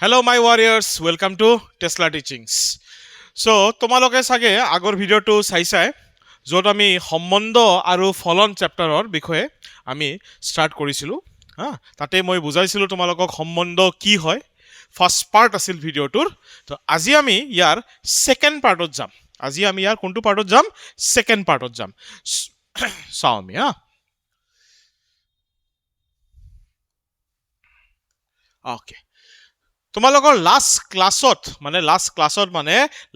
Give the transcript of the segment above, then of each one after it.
Hello my warriors, welcome to Tesla Teachings. So তোমালোকে চাগে আগৰ ভিডিঅ'টো চাইছাই য'ত আমি সম্বন্ধ আৰু ফলন চেপ্টাৰৰ বিষয়ে আমি ষ্টাৰ্ট কৰিছিলোঁ হা তাতে মই বুজাইছিলোঁ তোমালোকক সম্বন্ধ কি হয় ফাৰ্ষ্ট পাৰ্ট আছিল ভিডিঅ'টোৰ তো আজি আমি ইয়াৰ ছেকেণ্ড পাৰ্টত যাম আজি আমি ইয়াৰ কোনটো পাৰ্টত যাম ছেকেণ্ড পাৰ্টত যাম চাওঁ আমি হা অ'কে তোমালোকৰ লাষ্ট ক্লাছত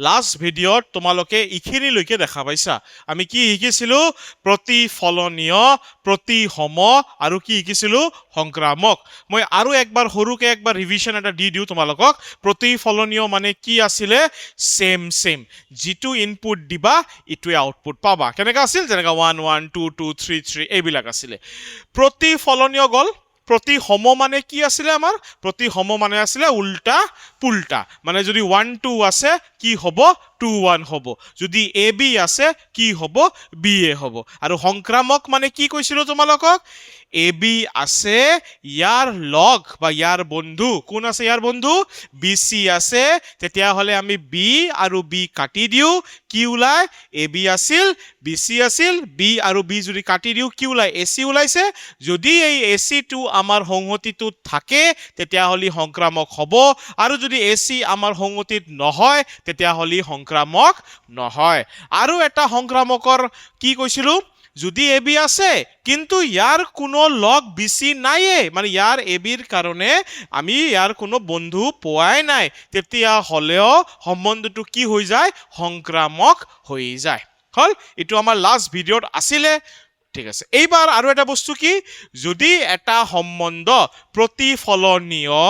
লাষ্ট ভিডিঅ'ত তোমালোকে এইখিনিলৈকে দেখা পাইছা আমি কি শিকিছিলোঁ প্ৰতিফলনীয় প্ৰতিসম আৰু কি শিকিছিলোঁ সংক্ৰামক মই আৰু একবাৰ সৰুকে একবাৰ ৰিভিজন এটা দি দিওঁ তোমালোকক প্ৰতিফলনীয় মানে কি আছিলে সেম যিটো ইনপুট দিবা ইটোৱে আউটপুট পাবা কেনেকা আছিল যেনেকা 1 1 2 2 3 3 এইবিলাক আছিলে প্ৰতিফলনীয় গ'ল প্ৰতিসম মানে কি আছিলে আমাৰ প্ৰতিসম মানে আছিলে উল্টা পুল্টা মানে যদি 1 2 আছে কি হ'ব 2 1 হ'ব যদি এ বি আছে কি হ'ব বি এ হ'ব আৰু সংক্ৰামক মানে কি কৈছিলো তোমালোকক এ বি আছে ইয়াৰ লগ বা ইয়াৰ বন্ধু কোন আছে ইয়াৰ বন্ধু বি চি আছে তেতিয়াহ'লে আমি বি আৰু বি কাটি দিও কি ওলায় এ বি আছিল বি চি আছিল বি আৰু বি যদি কাটি দিও কি ওলায় এ চি ওলাইছে যদি এই এ চিটো আমাৰ সংহতিটোত থাকে তেতিয়াহ'লে সংক্ৰামক হ'ব আৰু যদি এ চি আমাৰ সংহতিত নহয় তেতিয়াহ'লে সংক্ৰামক নহয় আৰু এটা সংক্ৰামকৰ কি কৈছিলো যদি এ বি আছে কিন্তু ইয়াৰ কোনো লগ বিচি নাইয়ে মানে ইয়াৰ এ বিৰ কাৰণে আমি ইয়াৰ কোনো বন্ধু পোৱাই নাই তেতিয়া হলেও সম্বন্ধটো কি হৈ যায় সংক্ৰামক হৈ যায় হল এটো আমাৰ লাষ্ট ভিডিঅ'ত আছিলে ঠিক আছে এইবাৰ আৰু এটা বস্তু কি যদি এটা সম্বন্ধ প্ৰতিফলনীয়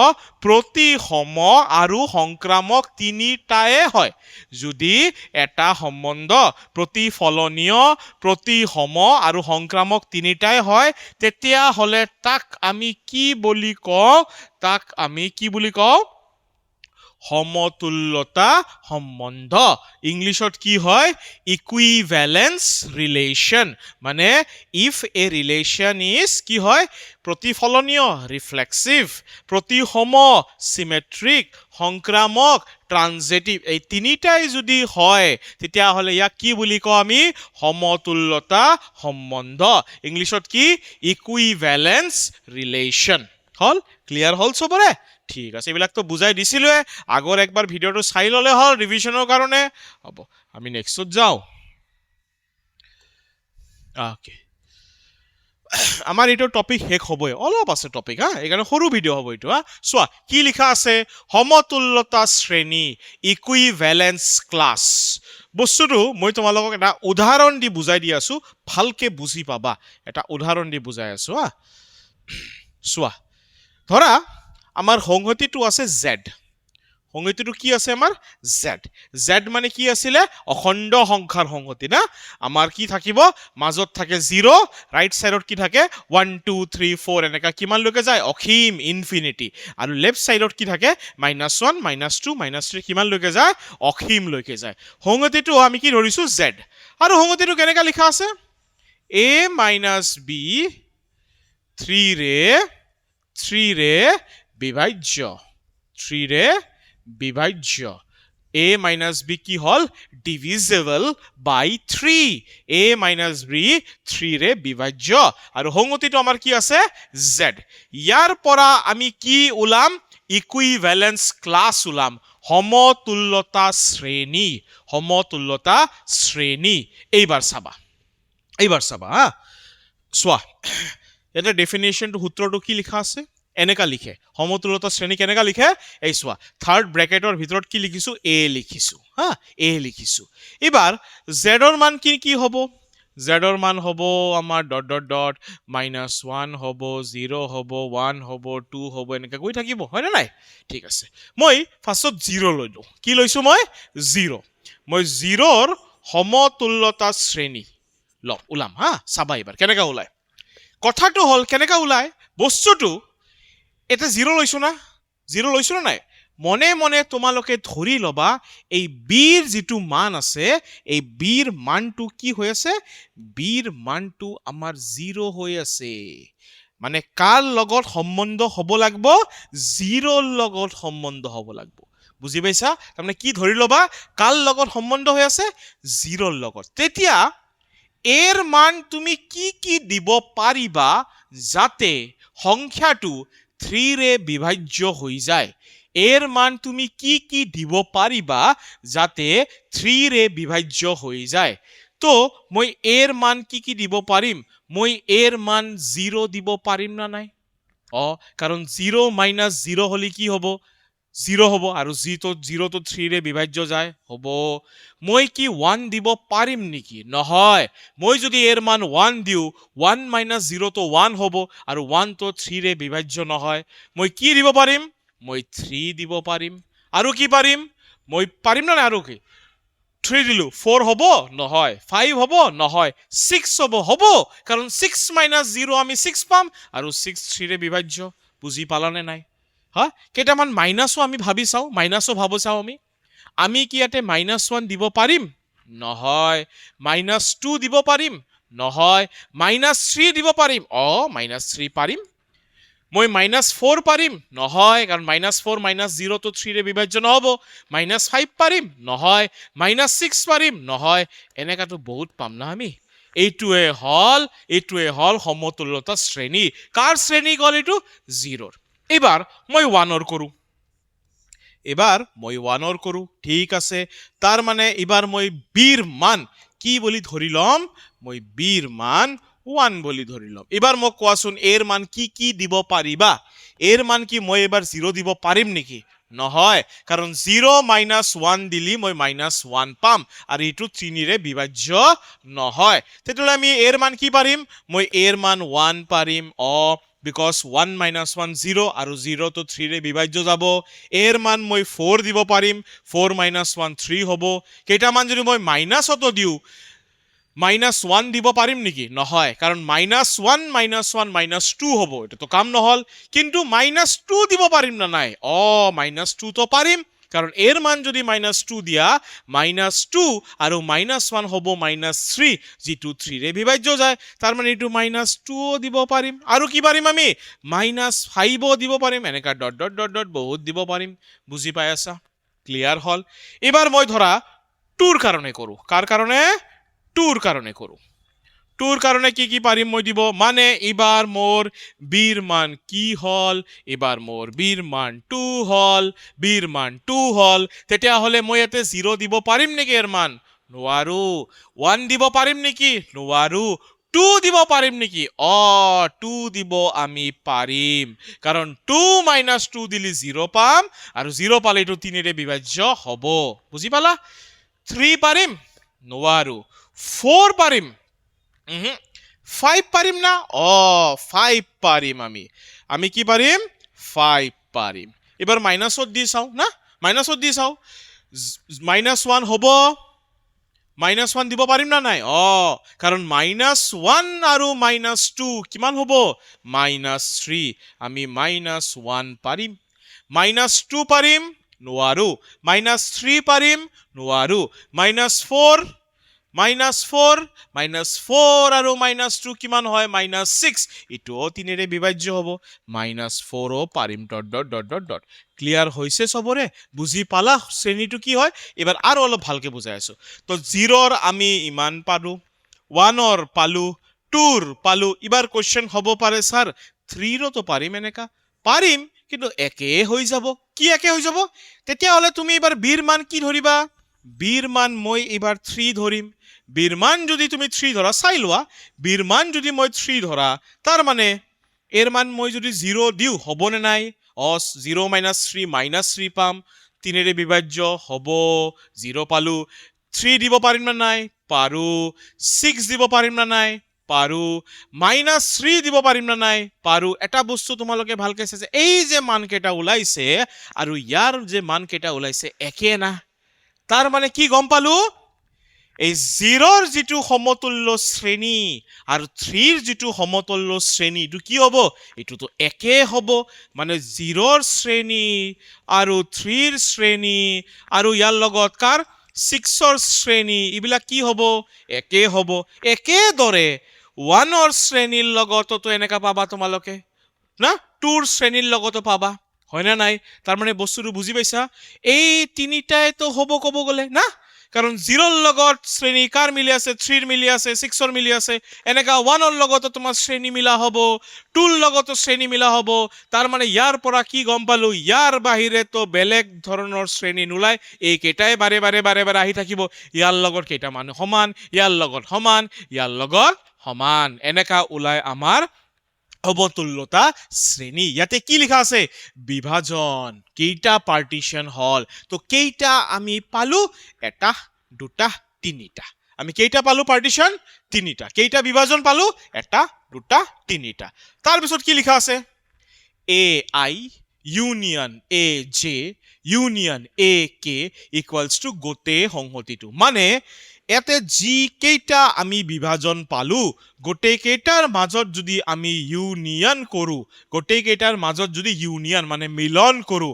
প্ৰতিসম আৰু সংক্ৰামক তিনিটায়ে হয় যদি এটা সম্বন্ধ প্ৰতিফলনীয় প্ৰতিসম আৰু সংক্ৰামক তিনিটাই হয় তেতিয়া হলে তাক আমি কি বুলি কওঁ সমতুল্যতা সম্বন্ধ ইংলিশত কি হয় ইকুইভ্যালেন্স রিলেশন মানে ইফ এ রিলেশন ইজ কি হয় প্ৰতিফলনীয় ৰিফ্লেক্সিভ প্ৰতিসম সিমেট্ৰিক সংক্ৰামক ট্ৰানজিটিভ এই তিনিটাই যদি হয় তেতিয়া হলে ইয়াক কি বুলি কওঁ আমি সমতুল্যতা সম্বন্ধ ইংলিশত কি ইকুইভ্যালেন্স রিলেশন হল ক্লিয়াৰ হল সবৰে ঠিক আছে এইবিলাক তো বুজাই দিছিলোৱে আগৰ একবাৰ ভিডিঅ'টো চাই ললে হল ৰিভিজনৰ কাৰণে হ'ব আমি নেক্সটত যাও ওকে আমাৰ এইটো টপিক শেষ হ'বই অলপ আছে টপিক হা এইকাৰণে সৰু ভিডিঅ' হ'ব এইটো হা চোৱা কি লিখা আছে সমতুল্যতা শ্ৰেণী ইকুইভ্যালেন্স ক্লাছ বস্তুটো মই তোমালোকক এটা উদাহৰণ দি বুজাই দি আছো ভালকে বুজি পাবা এটা উদাহৰণ দি বুজাই আছো হা চোৱা ধৰা আমাৰ সংহতিটো আছে জেড সংহতিটো কি আছে আমাৰ জেড জেড মানে কি আছিলে অখণ্ড সংখ্যাৰ সংহতি না আমাৰ কি থাকিব মাজত থাকে 0 ৰাইট সাইডত কি থাকে 1 2 3 4 এনেকা কিমান লৈকে যায় অসীম ইনফিনিটি আৰু লেফট সাইডত কি থাকে -1 -2 -3 কিমান লৈকে যায় অসীম লৈকে যায় সংহতিটো আমি কি ধৰিছো জেড আৰু সংহতিটো কেনেকা লিখা আছে a - b 3 ৰে বিভাজ্য 3 ৰে বিভাজ্য a - b কি হল divisible by 3 a - b 3 ৰে বিভাজ্য আৰু সংহতিটো আমাৰ কি আছে z ইয়াৰ পৰা আমি কি উলাম ইকুইভ্যালেন্স ক্লাছ উলাম সমতুল্যতা শ্ৰেণী এইবাৰ চাবা হা চোৱা এটা ডেফিনেশনটো সূত্ৰটো কি লিখা আছে এনেকা লিখে সমতুল্যতা শ্ৰেণী কেনেকা লিখে এই চোৱা থাৰ্ড ব্ৰেকেটৰ ভিতৰত কি লিখিছো এ লিখিছো হা এ লিখিছো এবাৰ জেডৰ মান কি হ'ব জেডৰ মান হ'ব আমাৰ ডট ডট ডট -1 হ'ব 0 হ'ব 1 হ'ব 2 হ'ব এনেকা গৈ থাকিব হয় না নাই ঠিক আছে মই ফাৰ্ষ্টত 0 লৈ লওঁ কি লৈছো মই 0 মই 0ৰ সমতুল্যতা শ্ৰেণী ওলাম হা চাবা এবাৰ কেনেকা ওলায় কথাটো হল কেনেকা ওলায় বস্তুটো এটা 0 লৈছো না নাই মনে মনে তোমালোকে ধৰি লবা এই বিৰ যিটো মান আছে এই বিৰ মানটো কি হৈ আছে বিৰ মানটো আমাৰ 0 হৈ আছে মানে কাৰ লগত সম্বন্ধ হ'ব লাগিব জিৰ'ৰ লগত সম্বন্ধ হ'ব লাগিব বুজি পাইছা তাৰমানে কি ধৰি ল'বা কাৰ লগত সম্বন্ধ হৈ আছে জিৰ'ৰ লগত তেতিয়া এৰ মান তুমি কি দিব পাৰিবা যাতে সংখ্যাটো 3 ৰে বিভাজ্য হৈ যায় এৰ মান তুমি কি দিব পাৰিবা যাতে 3 ৰে বিভাজ্য হৈ যায় তো মই এৰ মান কি দিব পাৰিম মই এৰ মান 0 দিব পাৰিম না নাই কাৰণ 0 মাইনাস 0 হলে কি হ'ব 0 হ'ব আৰু 0 তো 3 ৰে বিভাজ্য যায় হ'ব মই কি 1 দিব পাৰিম নেকি নহয় মই যদি এৰ মান 1 দিও 1 মাইনাস 0 তো 1 হ'ব আৰু 1 তো 3 ৰে বিভাজ্য নহয় মই কি দিব পাৰিম মই 3 দিব পাৰিম আৰু কি পাৰিম মই পাৰিম না আৰু কি 3 দিলো 4 হ'ব নহয় 5 হ'ব নহয় 6 হ'ব কাৰণ 6 মাইনাস 0 আমি 6 পাম আৰু 6 3 ৰে বিভাজ্য বুজি পালানে নাই হা কেইটামান মাইনাসও আমি ভাবি চাও মাইনাসও ভাবো চাও আমি কি ইয়াতে -1 দিব পাৰিম নহয় -2 দিব পাৰিম নহয় -3 দিব পাৰিম -3 পাৰিম মই -4 পাৰিম নহয় কাৰণ -4 -0 তো 3 ৰে বিভাজ্য নহব -5 পাৰিম নহয় -6 পাৰিম নহয় এনেকাটো বহুত পাম না আমি এইটোৱে হল সমতুল্যতা শ্ৰেণী কাৰ শ্ৰেণী গল এইটো 0 এবাৰ মই 1 ৰ কৰো ঠিক আছে তাৰ মানে এবাৰ মই বিৰ মান কি বুলি ধৰি লম মই বিৰ মান 1 বুলি ধৰি লম এবাৰ মোক কোৱাচোন এৰ মান কি দিব পাৰিবা এৰ মান কি মই এবাৰ 0 দিব পাৰিম নেকি নহয় কাৰণ 0 - 1 দিলি মই -1 পাম আৰু এটো 3 ৰে বিভাজ্য নহয় তেতিয়ালে আমি এৰ মান কি পাৰিম মই এৰ মান 1 পাৰিম because 1 - 1 0 আৰু 0 তো 3 ৰে বিভাজ্য যাব এৰ মান মই 4 দিব পাৰিম 4 - 1 3 হ'ব কেইটামান যদি মই মাইনাসতো দিও -1 দিব পাৰিম নেকি নহয় কাৰণ -1 - 2 হ'ব এটা তো কাম নহল কিন্তু -2 দিব পাৰিম না নাই -2 তো পাৰিম কাৰণ এৰ মান যদি -2 দিয়া -2 আৰু -1 হ'ব -3 যেটো 3 ৰে বিভাজ্য যায় তাৰ মানে এটো -2 দিব পাৰিম আৰু কি পাৰিম আমি -5 দিব পাৰিম এনেকা ডট ডট ডট ডট বহুত দিব পাৰিম বুজি পাই আছা ক্লিয়াৰ হল এবাৰ মই ধৰা 2 ৰ কাৰণে কৰো কাৰ কাৰণে 2 ৰ কাৰণে কৰো 2 ৰ কাৰণে কি পাৰিম মই দিব মানে এবাৰ মোৰ বিৰ মান কি হল এবাৰ মোৰ বিৰ মান 2 হল তেতিয়া হলে মই এতে 0 দিব পাৰিম নেকি এৰ মান নোৱাৰো 1 দিব পাৰিম নেকি নোৱাৰো 2 দিব পাৰিম নেকি 2 দিব আমি পাৰিম কাৰণ 2 - 2 দিলি 0 পাম আৰু 0 পালে এটো 3 ৰে বিভাজ্য হ'ব বুজি পালা 3 পাৰিম নোৱাৰো 4 পাৰিম 5 পাৰিম না 5 পাৰিম আমি কি পাৰিম 5 পাৰিম এবাৰ মাইনাসত দি চাও না মাইনাসত দি চাও -1 হ'ব -1 দিব পাৰিম না নাই কাৰণ -1 আৰু -2 কিমান হ'ব -3 আমি -1 পাৰিম -2 পাৰিম নোৱাৰো -3 পাৰিম নোৱাৰো -4 আৰু -2 কিমান হয় -6 ইটোও 3 ৰে বিভাজ্য হ'ব -4 ও পাৰিম dot dot dot dot dot clear হৈছে সবৰে বুজি পালা শ্ৰেণীটো কি হয় এবাৰ আৰু অলপ ভালকে বুজাই আছো তো 0 ৰ আমি ইমান পালো 1 ৰ পালো 2 ৰ পালো এবাৰ কোশ্চেন হ'ব পাৰে স্যাৰ 3 ৰ তো পাৰিম এনেকা পাৰিম কিন্তু একে হৈ যাব কি একে হৈ যাব তেতিয়া হলে তুমি এবাৰ বিৰ মান কি ধৰিবা বিৰ মান মই এবাৰ 3 ধৰিম বিৰ মান যদি তুমি 3 ধৰা চাই লোৱা বিৰ মান যদি মই 3 ধৰা তাৰ মানে এৰ মান মই যদি 0 দিও হ'বনে নাই 0 - 3 -3 পাম 3 ৰে বিভাজ্য হ'ব 0 পালো 3 দিব পাৰিম না নাই পাৰো 6 দিব পাৰিম না নাই পাৰো -3 দিব পাৰিম না নাই পাৰো এটা বস্তু তোমালোকে ভালকে চাইছে এই যে মান কেটা ওলাইছে আৰু ইয়াৰ যে মান কেটা ওলাইছে একে না তাৰ মানে কি গম পালো এই 0 ৰ যেটো সমতুল্য শ্ৰেণী আৰু 3 ৰ যেটো সমতুল্য শ্ৰেণী এটো কি হ'ব এটো তো একে হ'ব মানে 0 ৰ শ্ৰেণী আৰু 3 ৰ শ্ৰেণী আৰু ইয়াৰ লগত কাৰ 6 ৰ শ্ৰেণী ইবিলাক কি হ'ব একে হ'ব একে দৰে 1ৰ শ্ৰেণীৰ লগতো এনেকা পাবা তোমালোকে না 2ৰ শ্ৰেণীৰ লগতো পাবা হয় না নাই তাৰ মানে বস্তুটো বুজি পাইছা এই তিনিটাই তো হ'ব ক'ব গলে না কাৰণ 0ৰ লগত শ্ৰেণী কাৰ মিলি আছে 3ৰ মিলি আছে 6ৰ মিলি আছে এনেকা 1ৰ লগতো তোমাৰ শ্ৰেণী মিলা হ'ব 2ৰ লগতো শ্ৰেণী মিলা হ'ব তাৰ মানে ইয়াৰ পৰা কি গম পালো ইয়াৰ বাহিৰে তো বেলেগ ধৰণৰ শ্ৰেণী নোলাই এই কেইটাই বাৰে বাৰে আহি থাকিব ইয়াৰ লগত কেইটা মানুহ সমান ইয়াৰ লগত সমান ইয়াৰ লগত সমান এনেকা ওলাই আমাৰ অবতুল্যতা শ্ৰেণী ইয়াতে কি লিখা আছে বিভাজন কেইটা পাৰ্টিশন হল তো কেইটা আমি পালো এটা দুটা তিনিটা আমি কেইটা পালো পাৰ্টিশন তিনিটা কেইটা বিভাজন পালো এটা দুটা তিনিটা তাৰ পিছত কি লিখা আছে A I union A J union A K equals to গোটেই সংহতিটো মানে ইয়াতে যি কেইটা আমি বিভাজন পালো গোটেই কেইটাৰ মাজত যদি আমি ইউনিয়ন কৰো গোটেই কেইটাৰ মাজত যদি ইউনিয়ন মানে মিলন কৰো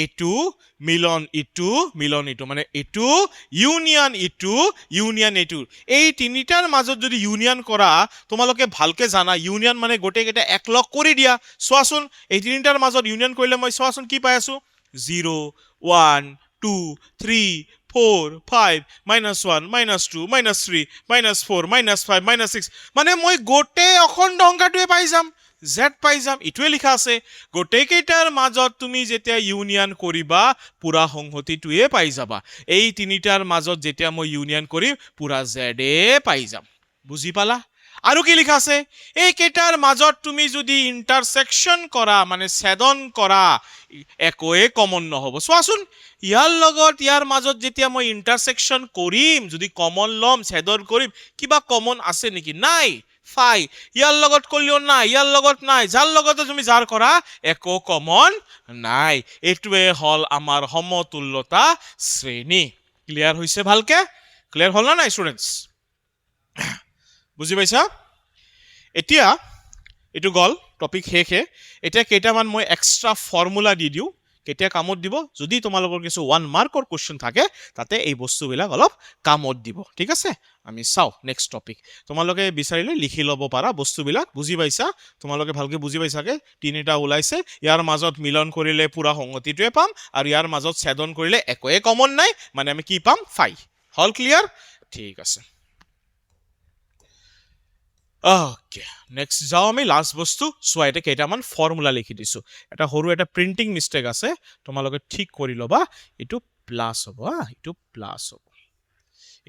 এটু মিলন ইটু মানে এটু ইউনিয়ন এটু এই তিনিটাৰ মাজত যদি ইউনিয়ন কৰা তোমালোকে ভালকে জানা ইউনিয়ন মানে গোটেই কেইটা একলগ কৰি দিয়া চোৱাচোন এই তিনিটাৰ মাজত ইউনিয়ন কৰিলে মই চোৱাচোন কি পাই আছো 0 1 2 3 4 5 -1 -2 -3 -4 -5 -6 মানে মই গোটেই অখণ্ড সংখ্যাটোৱে পাই যাম z পাই যাম ইটোৱে লিখা আছে গোটেই কেইটাৰ মাজত তুমি যেতিয়া ইউনিয়ন কৰিবা পুৰা সংহতিটোৱে পাই যাবা এই তিনিটাৰ মাজত যেতিয়া মই ইউনিয়ন কৰিম পুৰা z পাই যাম বুজি পালা আৰু কি লিখা আছে এই কেইটাৰ মাজত তুমি যদি ইন্টাৰসেকশন কৰা মানে ছেদন কৰা একোৱে কমন নহব চোৱাচোন ইয়াৰ লগত ইয়াৰ মাজত যেতিয়া মই ইন্টাৰসেকশন কৰিম যদি কমন লম ছেদন কৰিম কিবা কমন আছে নেকি নাই ফাই ইয়াৰ লগত কলিও নাই ইয়াৰ লগত নাই যাৰ লগত তুমি যাৰ কৰা একো কমন নাই এটোৱে হল আমাৰ সমতুল্যতা শ্ৰেণী ক্লিয়াৰ হৈছে ভালকে ক্লিয়াৰ হল না নাই স্টুডেন্টস বুজি পাইছা এতিয়া এটো গল টপিক শেষে এতিয়া কেইটামান মই এক্সট্ৰা ফৰ্মুলা দি দিও কেতিয়া কামত দিব যদি তোমালোকৰ কিছু 1 মাৰ্কৰ কোশ্চেন থাকে তাতে এই বস্তুবিলাক অলপ কামত দিব ঠিক আছে আমি চাও নেক্সট টপিক তোমালোকে বিচাৰিলে লিখি লব পাৰা বস্তুবিলাক বুজি পাইছা তোমালোকে ভালকে বুজি পাইছাকে তিনিটা ওলাইছে ইয়াৰ মাজত মিলন কৰিলে পুৰা সংগতিটোৱে পাম আৰু ইয়াৰ মাজত ছেদন কৰিলে একোৱে কমন নাই মানে আমি কি পাম ফাই হল ক্লিয়াৰ ঠিক আছে ওকে নেক্সট যাও আমি লাস্ট বস্তু সো এটা কেইটামান ফৰ্মুলা লিখি দিছো এটা সৰু এটা প্ৰিন্টিং মিস্টেক আছে তোমালোকে ঠিক কৰি লবা এটো প্লাস হ'ব এটো প্লাস হ'ব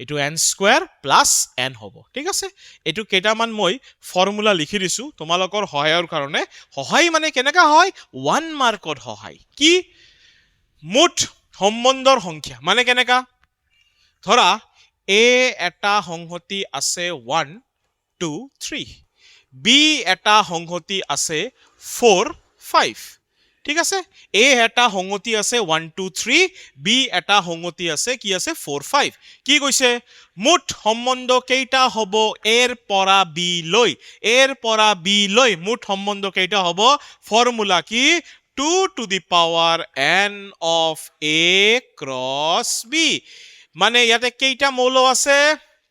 এটো n স্কয়াৰ প্লাস n হ'ব ঠিক আছে এটো কেইটামান মই ফৰ্মুলা লিখি দিছো তোমালোকৰ সহায়ৰ কাৰণে সহায় মানে কেনেকা হয় 1 মাৰ্কৰ সহায় কি মুঠ সম্বন্ধৰ সংখ্যা মানে কেনেকা ধৰা a এটা সংহতি আছে 1 2 3 b এটা সংহতি আছে 4 5 ঠিক আছে a এটা সংহতি আছে 1 2 3 b এটা সংহতি আছে কি আছে 4 5 কি কৈছে মুঠ সম্বন্ধ কেইটা হ'ব এৰ পৰা b লৈ মুঠ সম্বন্ধ কেইটা হ'ব ফৰ্মুলা কি 2 to the power n of a cross b মানে ইয়াতে কেইটা মৌল আছে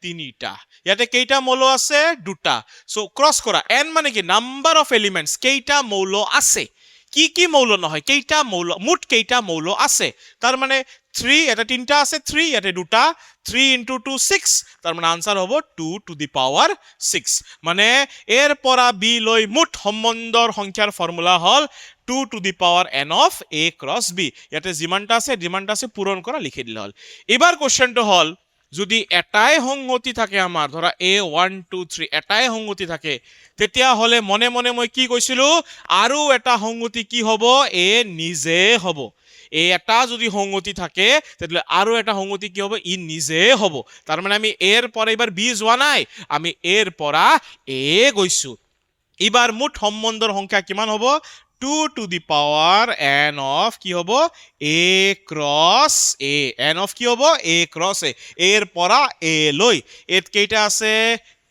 তিনিটা ইয়াতে কেইটা মৌল আছে দুটা সো ক্রস করা n মানে কি নাম্বার অফ এলিমেন্টস কেইটা মৌল আছে কি মৌল নহয় কেইটা মৌল মুঠ কেইটা মৌল আছে তার মানে 3 এটা তিনটা আছে 3 ইয়াতে দুটা 3 into 2 6 তার মানে आंसर হ'ব 2 to the power 6 মানে এর পৰা b লৈ মুঠ সম্বন্ধৰ সংখ্যাৰ formula hall 2 to the power n of a cross b ইয়াতে যিমানটা আছে পূৰণ কৰা লিখি দিলে হল এবাৰ কোশ্চেনটো হল যদি এটাই সংগতি থাকে আমাৰ ধৰা a 1 2 3 এটাই সংগতি থাকে তেতিয়া হলে মনে মনে মই কি কৈছিলো আৰু এটা সংগতি কি হ'ব a নিজে হ'ব এই এটা যদি সংগতি থাকে তেতিয়ালে আৰু এটা সংগতি কি হ'ব ই নিজে হ'ব তাৰ মানে আমি এৰ পৰা এবাৰ b যোৱা নাই আমি এৰ পৰা a গৈছো এবাৰ মুঠ সম্বন্ধৰ সংখ্যা কিমান হ'ব 2 to the power n of কি হ'ব a cross a n of কি হ'ব a cross a এর পৰা a লৈ এত কেইটা আছে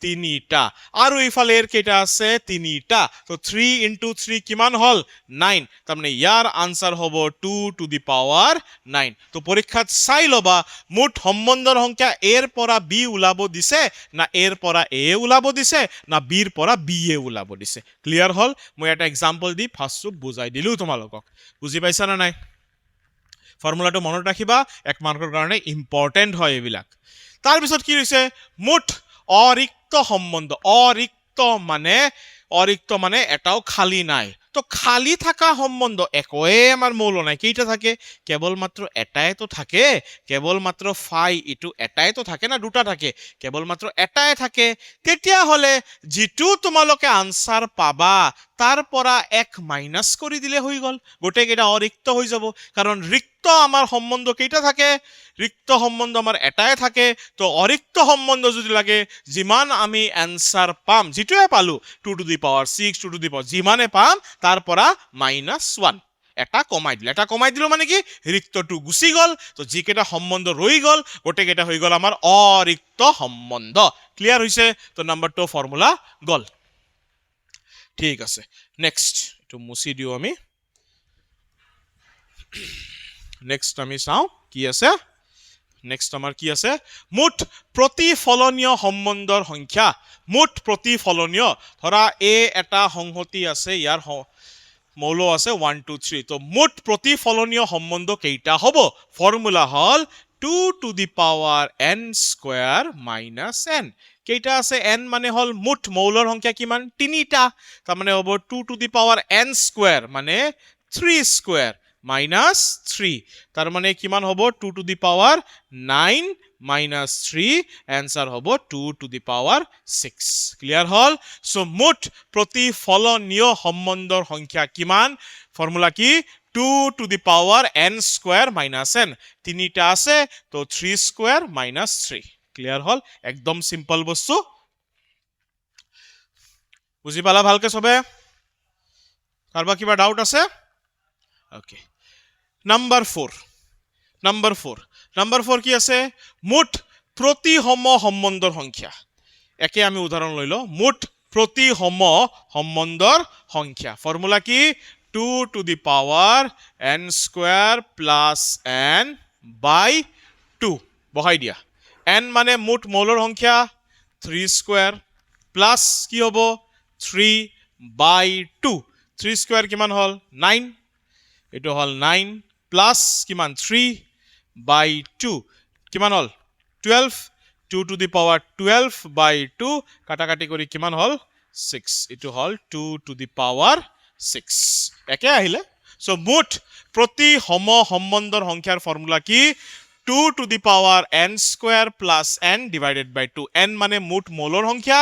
তিনিটা আৰু ইফালে এৰ কেইটা আছে তিনিটা তো 3 into 3 কিমান হল 9 তাৰমানে ইয়াৰ আনসাৰ হ'ব 2 to the power 9 তো পৰীক্ষাত চাই লবা মুঠ সম্বন্ধৰ সংখ্যা এৰ পৰা বি ওলাব দিছে না এৰ পৰা এ ওলাব দিছে না বিৰ পৰা বি এ ওলাব দিছে ক্লিয়াৰ হল মই এটা এক্সাম্পল দি ফাৰ্ষ্টটো বুজাই দিলো তোমালোকক বুজি পাইছা না নাই ফৰ্মুলাটো মনত ৰাখিবা 1 মাৰ্কৰ কাৰণে ইম্পৰ্টেন্ট হয় এইবিলাক তাৰ পিছত কি হৈছে মুঠ অৰিক্ত সম্বন্ধ অৰিক্ত মানে এটাও খালি নাই তো খালি থাকা সম্বন্ধ একোৱে আমাৰ মৌল নাই কেইটা থাকে কেৱল মাত্ৰ এটাই তো থাকে কেৱল মাত্ৰ ফাই ইটো এটাই তো থাকে না দুটা থাকে কেৱল মাত্ৰ এটাই থাকে তেতিয়া হলে যেটো তোমালোকে আনসাৰ পাবা তাৰ পৰা 1 মাইনাস কৰি দিলে হৈ গল গোটে কেইটা অৰিক্ত হৈ যাব কাৰণ ৰিক্ত আমাৰ সম্বন্ধ কেইটা থাকে ৰিক্ত সম্বন্ধ আমাৰ এটাই থাকে তো অৰিক্ত সম্বন্ধ যদি লাগে যিমান আমি আনসাৰ পাম যেটোৱে পালো 2 to the power 6 2 to the power যিমানে পাম তাৰ পৰা -1 এটা কমাই দিলো মানে কি ৰিক্তটো গুচি গল তো যি কেইটা সম্বন্ধ ৰৈ গল গোটে কেইটা হৈ গল আমাৰ অৰিক্ত সম্বন্ধ ক্লিয়াৰ হৈছে তো নাম্বাৰ 2 ফৰ্মুলা গল ঠিক আছে নেক্সট এটো মুছি দিও আমি নেক্সট আমি চাও কি আছে নেক্সট আমাৰ কি আছে মুঠ প্ৰতিফলনীয় সম্বন্ধৰ সংখ্যা মুঠ প্ৰতিফলনীয় ধৰা এ এটা সংহতি আছে ইয়াৰ মৌল আছে 1 2 3 তো মুঠ প্ৰতিফলনীয় সম্বন্ধ কেইটা হ'ব formula hall 2 to the power n square minus n কেইটা আছে n মানে হল মুঠ মৌলৰ সংখ্যা কিমান তিনিটা তাৰ মানে হ'ব 2 to the power n square মানে 3 square minus 3 তাৰ মানে কিমান হ'ব 2 to the power 9 minus 3 answer হ'ব 2 to the power 6 clear hall so মুঠ প্ৰতিফলনীয় সম্বন্ধৰ সংখ্যা কিমান ফৰ্মুলা কি 2 to the power n square minus n তিনিটা আছে তো 3 square minus 3 ক্লিয়াৰ হল একদম সিম্পল বস্তু বুজি পালা ভালকে সবে কাৰবা কিবা ডাউট আছে ওকে নাম্বাৰ 4 কি আছে মুঠ প্ৰতিসম সম্বন্ধৰ সংখ্যা একে আমি উদাহৰণ লৈ লো মুঠ প্ৰতিসম সম্বন্ধৰ সংখ্যা ফৰ্মুলা কি 2 to the power n square plus n by 2 বহাই দিয়া n মানে মুঠ মৌলৰ সংখ্যা 3 square plus কি হ'ব 3 by 2 3 square কিমান হল 9 এটো হল 9 plus কিমান 3 by 2 কিমান হল 12 2 to the power 12 by 2 কাটাকাটি কৰি কিমান হল 6 এটো হল 2 to the power 6 একে আহিলে সো মুঠ প্ৰতিসম সম্বন্ধৰ সংখ্যাৰ ফৰ্মুলা কি 2 to the power n square plus n divided by 2 n মানে মুঠ মৌলৰ সংখ্যা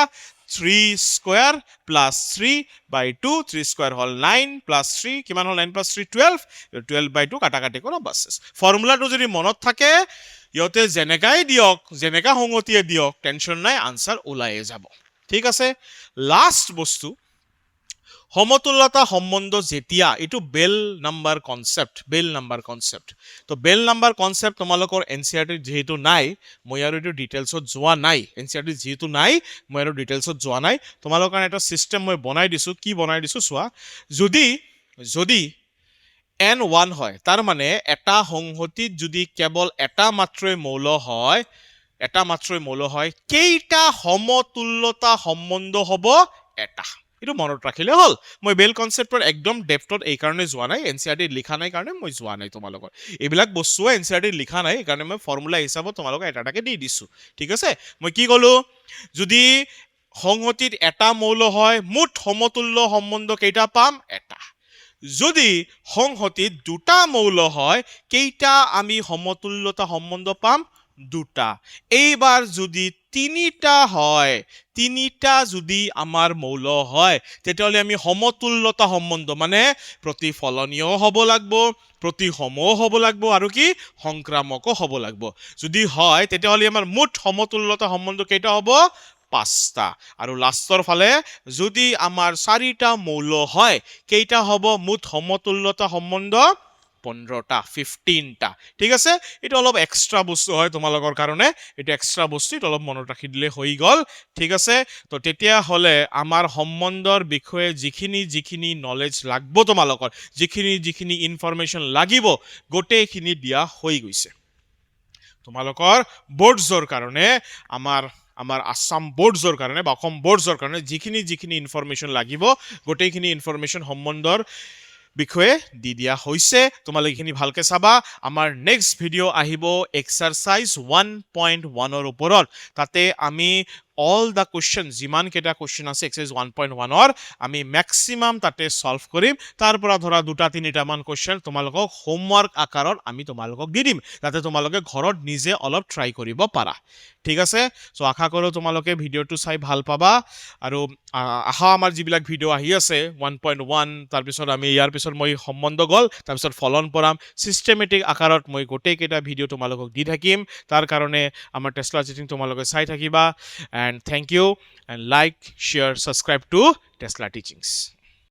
3 square plus 3 by 2 3 square hall 9 plus 3 কিমান হল 9 plus 3 12 12 by 2 কাটাকাটি কৰা বাস ফৰ্মুলাটো যদি মনত থাকে ইয়তে জেনেকাই দিয়ক জেনেকা সংগতিয়ে দিয়ক টেনশন নাই আনসার ওলাইয়ে যাব ঠিক আছে লাস্ট বস্তু সমতুল্যতা সম্বন্ধ যেতিয়া এটো বেল নাম্বার কনসেপ্ট তো বেল নাম্বার কনসেপ্ট তোমালোকৰ এনসিআৰটি যেহেতু নাই মই আৰু এটো ডিটেইলছত যোৱা নাই এনসিআৰটি যেহেতু নাই মই আৰু ডিটেইলছত যোৱা নাই তোমালোকৰ কাৰণে এটা সিস্টেম মই বনাই দিছো কি বনাই দিছো চোৱা যদি n1 হয় তাৰ মানে এটা সংহতিত যদি কেৱল এটা মাত্ৰই মৌল হয় কেইটা সমতুল্যতা সম্বন্ধ হ'ব এটা এটো মনত ৰাখিলে হল মই বেল কনসেপ্টৰ একদম ডেপথত এই কাৰণে যোৱা নাই এনসিআৰটি লিখা নাই কাৰণে মই যোৱা নাই তোমালোকৰ এইবিলাক বস্তু এনসিআৰটি লিখা নাই কাৰণে মই ফৰ্মুলা হিচাপত তোমালোকক এটাটাকে দি দিছো ঠিক আছে মই কি কলো যদি সংহতিত এটা মৌল হয় মুঠ সমতুল্য সম্বন্ধ কেইটা পাম এটা যদি সংহতিত দুটা মৌল হয় কেইটা আমি সমতুল্যতা সম্বন্ধ পাম দুটা এইবাৰ যদি তিনিটা যদি আমাৰ মৌল হয় তেতিয়াহলে আমি সমতুল্যতা সম্বন্ধ মানে প্ৰতিফলনীয় হ'ব লাগিব প্ৰতিসমও হ'ব লাগিব আৰু কি সংক্ৰামকও হ'ব লাগিব যদি হয় তেতিয়াহলে আমাৰ মুঠ সমতুল্যতা সম্বন্ধ কেইটা হ'ব 5টা আৰু লাষ্টৰ ফালে যদি আমাৰ 4টা মৌল হয় কেইটা হ'ব মুঠ সমতুল্যতা সম্বন্ধ 15টা 15টা ঠিক আছে এটা অলপ এক্সট্ৰা বস্তু হয় তোমালোকৰ কাৰণে এটা এক্সট্ৰা বস্তু এটা অলপ মনত ৰাখি দিলে হৈ গল ঠিক আছে তো তেতিয়া হলে আমাৰ সম্বন্ধৰ বিষয়ে যিখিনি নলেজ লাগব তোমালোকৰ যিখিনি ইনফৰমেশন লাগিব গোটেইখিনি দিয়া হৈ গৈছে তোমালোকৰ বোৰ্ডছৰ কাৰণে আমাৰ আসাম বোৰ্ডছৰ কাৰণে বা অসম বোৰ্ডছৰ কাৰণে যিখিনি ইনফৰমেশন লাগিব গোটেইখিনি ইনফৰমেশন সম্বন্ধৰ বিষয়ে দি দিয়া হৈছে তোমালোক এইখিনি ভালকে চাবা আমাৰ নেক্সট ভিডিও আহিব এক্সাৰসাইজ 1.1 ৰ ওপৰত তাতে আমি all the questions যিমান কেটা কোশ্চেন আছে এক্সাৰসাইজ 1.1 ৰ আমি ম্যাক্সিমাম তাতে সলভ কৰিম তাৰ পৰা ধৰা দুটা তিনিটা মান কোশ্চেন তোমালোকক হোমৱৰ্ক আকাৰত আমি তোমালোকক দি দিম যাতে তোমালোকে ঘৰত নিজে অলপ ট্ৰাই কৰিব পাৰা ঠিক আছে সো আশা কৰো তোমালোকে ভিডিওটো চাই ভাল পাবা আৰু আহা আমাৰ যিবিলাক ভিডিও আহি আছে 1.1 তাৰ পিছত আমি ইয়াৰ পিছত মই সম্বন্ধ গল তাৰ পিছত ফলন পৰাম সিস্টেমেটিক আকাৰত মই গোটেই কেটা ভিডিও তোমালোকক দি থাকিম তাৰ কাৰণে আমাৰ টেসলা চিটিং তোমালোকে চাই থাকিবা and thank you and like share subscribe to Tesla Teachings